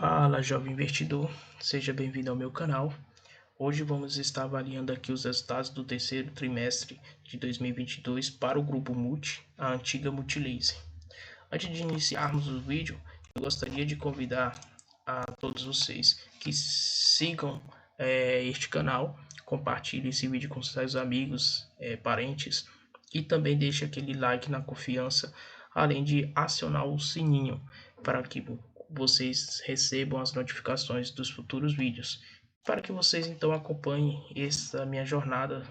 Fala, jovem investidor, seja bem-vindo ao meu canal. Hoje vamos estar avaliando aqui os resultados do terceiro trimestre de 2022 para o grupo Multi, a antiga Multilaser. Antes de iniciarmos o vídeo, eu gostaria de convidar a todos vocês que sigam este canal, compartilhem esse vídeo com seus amigos, parentes e também deixe aquele like na confiança, além de acionar o sininho para que vocês recebam as notificações dos futuros vídeos, para que vocês então acompanhem essa minha jornada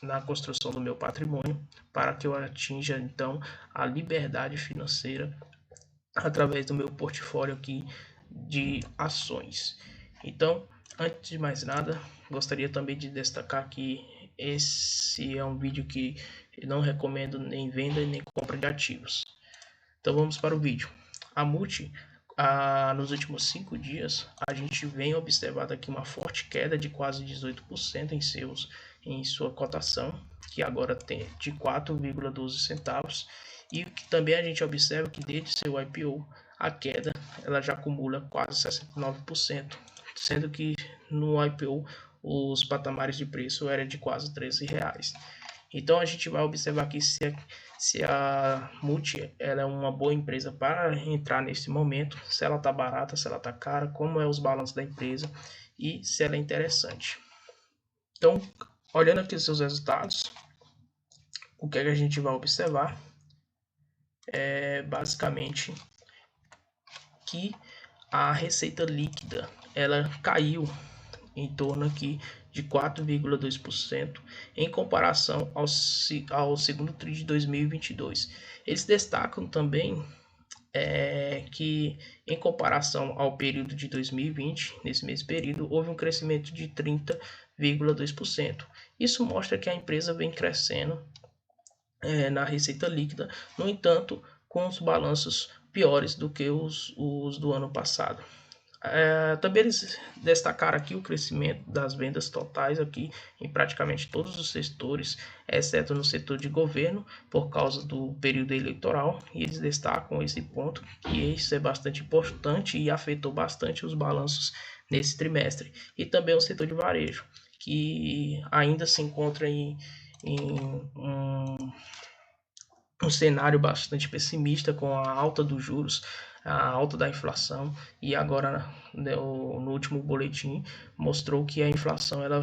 na construção do meu patrimônio, para que eu atinja então a liberdade financeira através do meu portfólio aqui de ações. Então, antes de mais nada, gostaria também de destacar que esse é um vídeo que não recomendo nem venda nem compra de ativos. Então vamos para o vídeo. A Multi, nos últimos 5 dias, a gente vem observando aqui uma forte queda de quase 18% em sua cotação, que agora tem de 4,12 centavos, e que também a gente observa que desde seu IPO a queda ela já acumula quase 69%, sendo que no IPO os patamares de preço eram de quase R$13. Então a gente vai observar aqui se a Multi ela é uma boa empresa para entrar nesse momento, se ela está barata, se ela está cara, como é os balanços da empresa e se ela é interessante. Então, olhando aqui os seus resultados, o que é que a gente vai observar é basicamente que a receita líquida ela caiu em torno aqui de 4,2% em comparação ao segundo TRI de 2022. Eles destacam também que em comparação ao período de 2020, nesse mesmo período, houve um crescimento de 30,2%. Isso mostra que a empresa vem crescendo na receita líquida, no entanto, com os balanços piores do que os do ano passado. Também eles destacaram aqui o crescimento das vendas totais aqui em praticamente todos os setores, exceto no setor de governo, por causa do período eleitoral, e eles destacam esse ponto, que isso é bastante importante e afetou bastante os balanços nesse trimestre. E também o setor de varejo, que ainda se encontra em um cenário bastante pessimista com a alta dos juros, a alta da inflação, e agora no último boletim mostrou que a inflação ela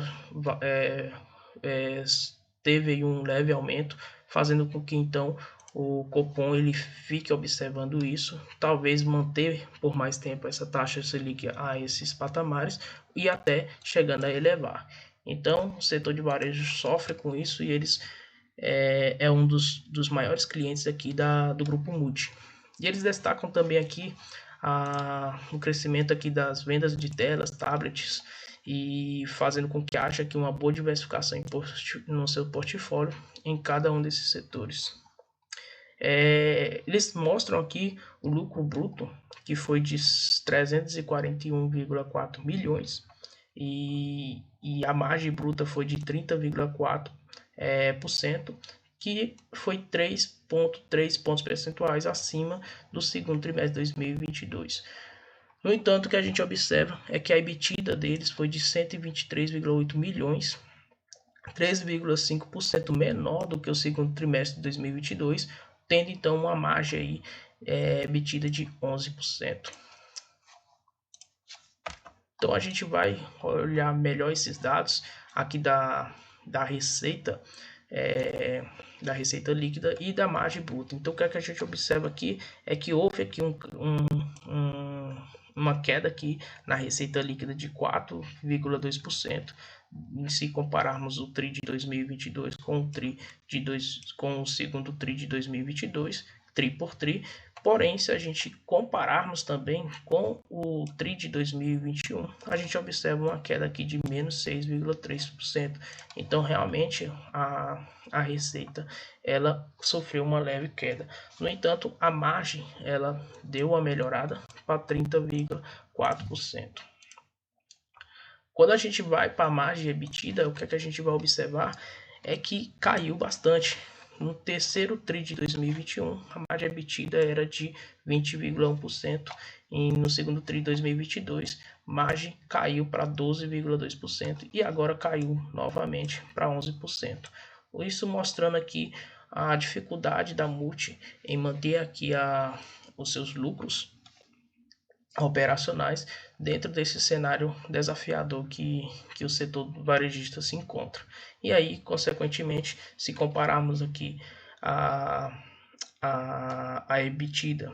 teve um leve aumento, fazendo com que então o Copom ele fique observando isso, talvez manter por mais tempo essa taxa Selic a esses patamares e até chegando a elevar. Então o setor de varejo sofre com isso e eles é um dos maiores clientes aqui do grupo Multi. E eles destacam também aqui o crescimento aqui das vendas de telas, tablets, e fazendo com que haja aqui uma boa diversificação no seu portfólio em cada um desses setores. Eles mostram aqui o lucro bruto, que foi de 341,4 milhões, e a margem bruta foi de 30,4%, que foi 3,3 pontos percentuais acima do segundo trimestre de 2022. No entanto, o que a gente observa é que a EBITDA deles foi de 123,8 milhões, 3,5% menor do que o segundo trimestre de 2022, tendo então uma margem aí, EBITDA de 11%. Então a gente vai olhar melhor esses dados aqui da receita, da receita líquida e da margem bruta. Então o que a gente observa aqui é que houve aqui uma queda aqui na receita líquida de 4,2%. Se compararmos o TRI de 2022 com o segundo TRI de 2022, TRI por TRI. Porém, se a gente compararmos também com o TRI de 2021, a gente observa uma queda aqui de menos 6,3%. Então, realmente, a receita ela sofreu uma leve queda. No entanto, a margem ela deu uma melhorada para 30,4%. Quando a gente vai para a margem EBITDA, o que a gente vai observar é que caiu bastante. No terceiro TRI de 2021, a margem EBITDA era de 20,1% e no segundo TRI de 2022, margem caiu para 12,2% e agora caiu novamente para 11%. Isso mostrando aqui a dificuldade da Multi em manter aqui os seus lucros operacionais dentro desse cenário desafiador que o setor varejista se encontra. E aí, consequentemente, se compararmos aqui a EBITDA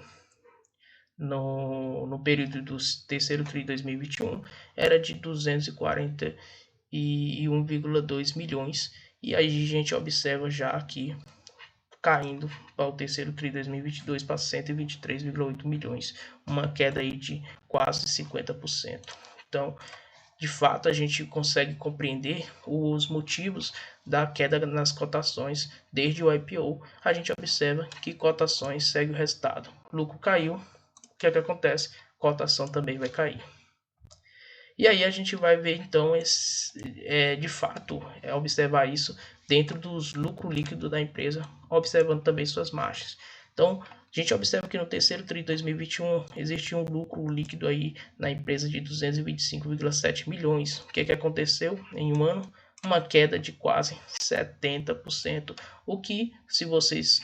no período do terceiro TRI de 2021 era de 241,2 milhões, e aí a gente observa já aqui caindo para o terceiro TRI de 2022 para 123,8 milhões, uma queda aí de quase 50%. Então, de fato, a gente consegue compreender os motivos da queda nas cotações desde o IPO. A gente observa que cotações seguem o resultado. Lucro caiu, o que é que acontece? Cotação também vai cair. E aí a gente vai ver então de fato observar isso dentro dos lucro líquido da empresa, observando também suas margens. Então a gente observa que no terceiro TRI de 2021 existe um lucro líquido aí na empresa de 225,7 milhões. O que é que aconteceu em um ano? Uma queda de quase 70%, o que, se vocês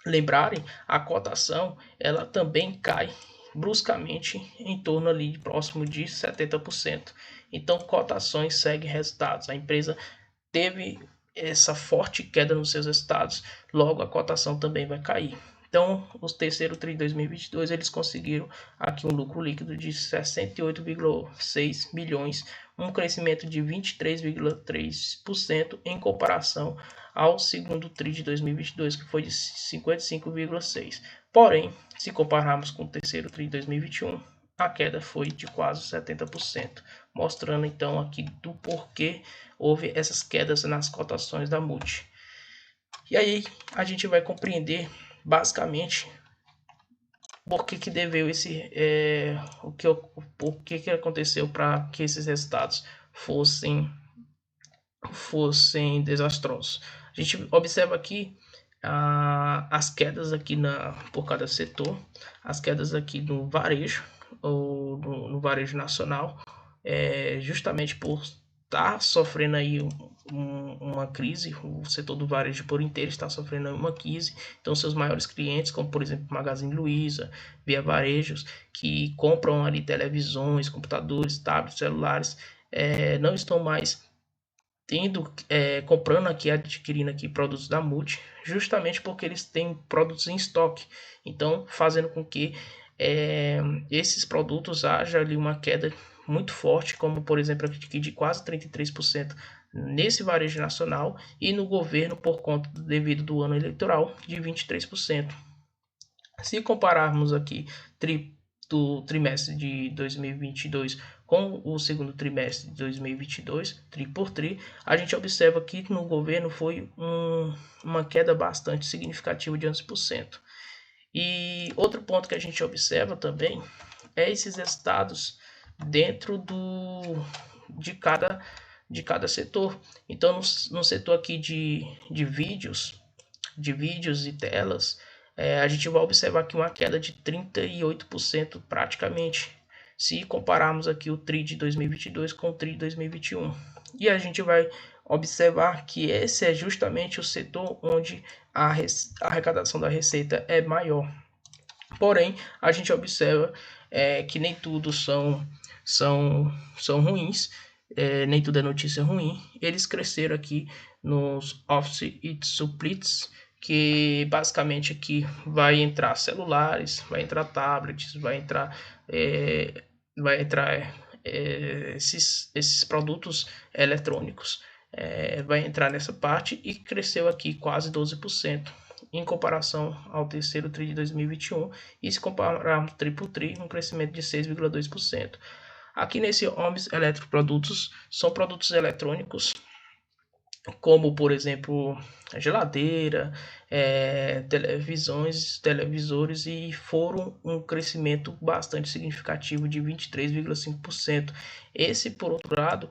lembrarem, a cotação ela também cai bruscamente em torno ali próximo de 70%. Então, cotações seguem resultados. A empresa teve essa forte queda nos seus resultados, logo a cotação também vai cair. Então, o terceiro TRI de 2022, eles conseguiram aqui um lucro líquido de 68,6 milhões, um crescimento de 23,3% em comparação ao segundo TRI de 2022, que foi de 55,6. Porém, se compararmos com o terceiro TRI de 2021, a queda foi de quase 70%, mostrando então aqui do porquê houve essas quedas nas cotações da Multi. E aí a gente vai compreender basicamente por que deveu o que aconteceu para que esses resultados fossem desastrosos. A gente observa aqui as quedas aqui por cada setor, as quedas aqui no varejo ou no varejo nacional, justamente por estar sofrendo aí uma crise. O setor do varejo por inteiro está sofrendo uma crise. Então seus maiores clientes, como por exemplo Magazine Luiza, Via Varejos, que compram ali televisões, computadores, tablets, celulares, não estão mais comprando aqui, adquirindo aqui produtos da Multi, justamente porque eles têm produtos em estoque. Então fazendo com que esses produtos haja ali uma queda muito forte, como por exemplo aqui de quase 33% nesse varejo nacional, e no governo por conta devido do ano eleitoral de 23%. Se compararmos aqui do trimestre de 2022 com o segundo trimestre de 2022, TRI por TRI, a gente observa que no governo foi uma queda bastante significativa de 11%. E outro ponto que a gente observa também é esses resultados dentro de cada setor. Então, no setor aqui de vídeos e telas, a gente vai observar aqui uma queda de 38% praticamente, se compararmos aqui o TRI de 2022 com o TRI de 2021. E a gente vai observar que esse é justamente o setor onde a arrecadação da receita é maior. Porém, a gente observa que nem tudo são ruins, nem tudo é notícia ruim. Eles cresceram aqui nos Office e Supplies, que basicamente aqui vai entrar celulares, vai entrar tablets, vai entrar esses produtos eletrônicos, vai entrar nessa parte, e cresceu aqui quase 12% em comparação ao terceiro TRI de 2021, e se compararmos TRI por TRI, um crescimento de 6,2%. Aqui nesse Homes Eletroprodutos, são produtos eletrônicos como por exemplo a geladeira, televisores, e foram um crescimento bastante significativo de 23,5%. Esse, por outro lado,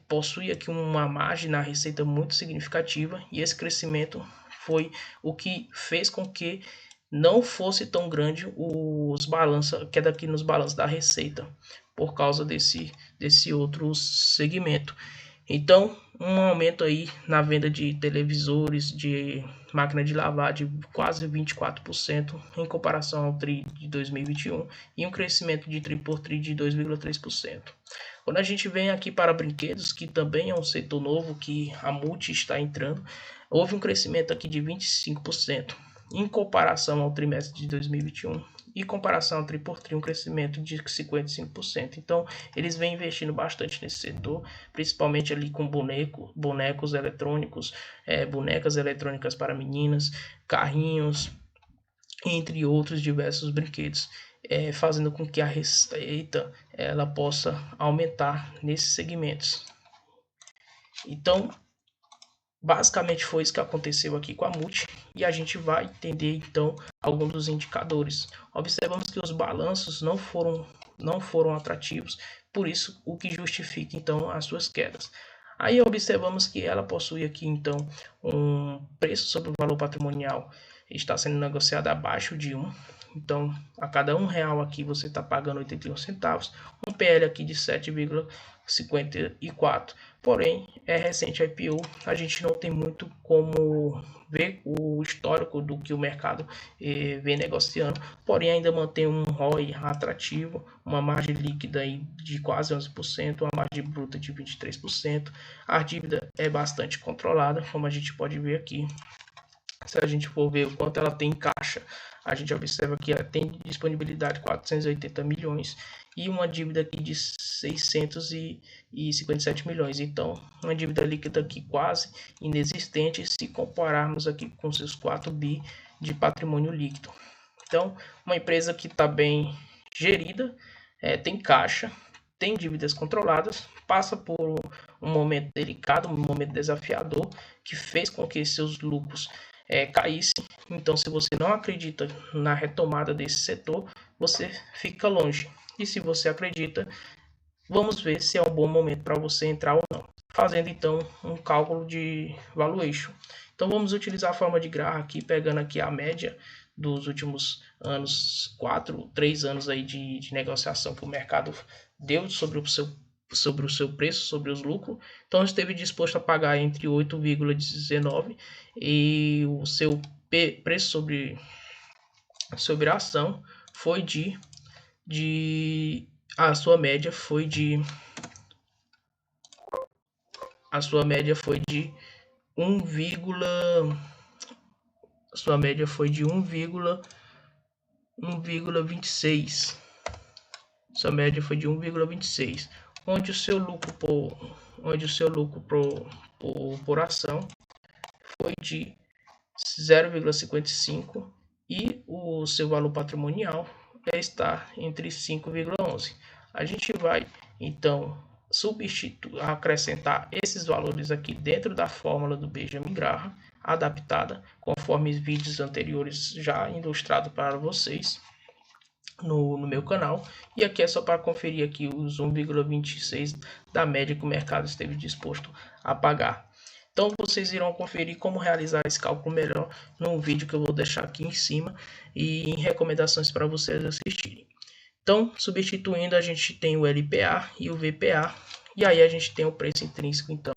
possui aqui uma margem na receita muito significativa, e esse crescimento foi o que fez com que não fosse tão grande a queda aqui nos balanços da receita, por causa desse outro segmento. Então, um aumento aí na venda de televisores, de máquina de lavar de quase 24% em comparação ao TRI de 2021 e um crescimento de TRI por TRI de 2,3%. Quando a gente vem aqui para brinquedos, que também é um setor novo que a Multi está entrando, houve um crescimento aqui de 25% em comparação ao trimestre de 2021 e comparação ao TRI por TRI um crescimento de 55%. Então, eles vêm investindo bastante nesse setor, principalmente ali com bonecos eletrônicos, bonecas eletrônicas para meninas, carrinhos, entre outros diversos brinquedos, fazendo com que a receita ela possa aumentar nesses segmentos. Então, basicamente foi isso que aconteceu aqui com a Multi e a gente vai entender então alguns dos indicadores. Observamos que os balanços não foram atrativos, por isso o que justifica então as suas quedas. Aí observamos que ela possui aqui então um preço sobre o valor patrimonial está sendo negociado abaixo de 1. Então, a cada R$1 aqui você está pagando 81 centavos. Um PL aqui de 7,54. Porém, é recente a IPO, a gente não tem muito como ver o histórico do que o mercado vem negociando. Porém, ainda mantém um ROI atrativo, uma margem líquida aí de quase 11%, uma margem bruta de 23%. A dívida é bastante controlada, como a gente pode ver aqui. Se a gente for ver o quanto ela tem em caixa, a gente observa que ela tem disponibilidade de 480 milhões e uma dívida aqui de 657 milhões. Então, uma dívida líquida aqui quase inexistente se compararmos aqui com seus 4 bi de patrimônio líquido. Então, uma empresa que está bem gerida, tem caixa, tem dívidas controladas, passa por um momento delicado, um momento desafiador, que fez com que seus lucros caísse. Então, se você não acredita na retomada desse setor, você fica longe. E se você acredita, vamos ver se é um bom momento para você entrar ou não. Fazendo então um cálculo de valuation. Então vamos utilizar a forma de Graham aqui, pegando aqui a média dos últimos anos, 3 anos aí de negociação que o mercado deu sobre o seu preço, sobre os lucros. Então esteve disposto a pagar entre 8,19 e o seu preço sobre a ação foi a sua média foi de 1, a sua média foi de 1,26. Sua média foi de 1,26, onde o seu lucro por ação foi de 0,55 e o seu valor patrimonial está entre 5,11. A gente vai então acrescentar esses valores aqui dentro da fórmula do Benjamin Graham, adaptada conforme os vídeos anteriores já ilustrado para vocês no meu canal. E aqui é só para conferir aqui os 1,26 da média que o mercado esteve disposto a pagar. Então vocês irão conferir como realizar esse cálculo melhor no vídeo que eu vou deixar aqui em cima e em recomendações para vocês assistirem. Então, substituindo, a gente tem o LPA e o VPA, e aí a gente tem o preço intrínseco então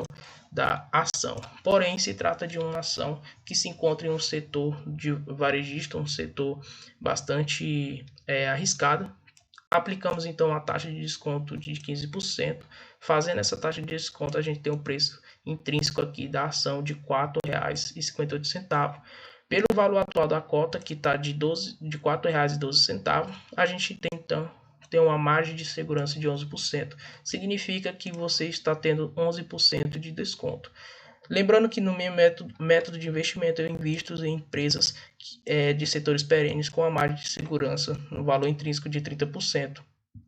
da ação. Porém, se trata de uma ação que se encontra em um setor de varejista, um setor bastante arriscado. Aplicamos então a taxa de desconto de 15%. Fazendo essa taxa de desconto, a gente tem um preço intrínseco aqui da ação de R$ 4,58. Pelo valor atual da cota, que está de R$ 4,12, a gente tem então uma margem de segurança de 11%. Significa que você está tendo 11% de desconto. Lembrando que no meu método de investimento eu invisto em empresas de setores perenes com a margem de segurança no valor intrínseco de 30%.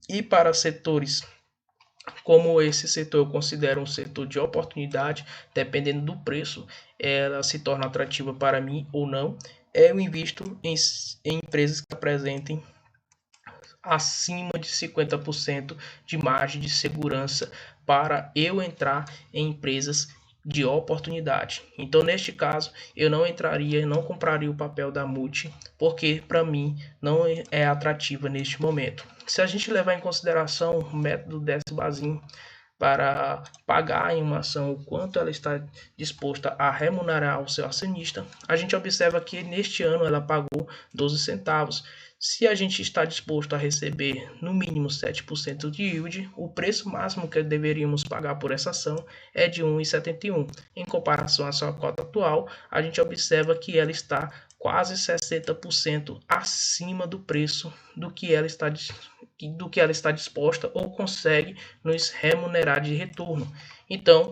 E para setores como esse setor eu considero um setor de oportunidade, dependendo do preço, ela se torna atrativa para mim ou não. Eu invisto em empresas que apresentem acima de 50% de margem de segurança para eu entrar em empresas de oportunidade. Então, neste caso, eu não entraria, não compraria o papel da Multi, porque para mim não é atrativa neste momento. Se a gente levar em consideração o método Debit para pagar em uma ação o quanto ela está disposta a remunerar o seu acionista, a gente observa que neste ano ela pagou 12 centavos. Se a gente está disposto a receber no mínimo 7% de yield, o preço máximo que deveríamos pagar por essa ação é de 1,71. Em comparação à sua cota atual, a gente observa que ela está quase 60% acima do preço do que ela está disposta ou consegue nos remunerar de retorno. Então,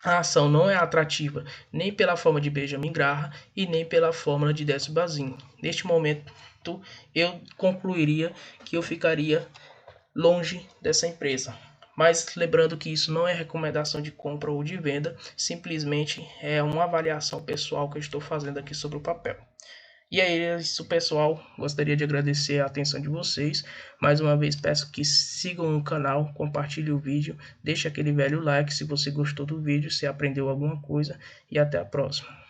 a ação não é atrativa nem pela forma de Benjamin Graham e nem pela fórmula de Debit. Neste momento, eu concluiria que eu ficaria longe dessa empresa. Mas lembrando que isso não é recomendação de compra ou de venda, simplesmente é uma avaliação pessoal que eu estou fazendo aqui sobre o papel. E é isso, pessoal. Gostaria de agradecer a atenção de vocês. Mais uma vez peço que sigam o canal, compartilhem o vídeo, deixe aquele velho like se você gostou do vídeo, se aprendeu alguma coisa e até a próxima.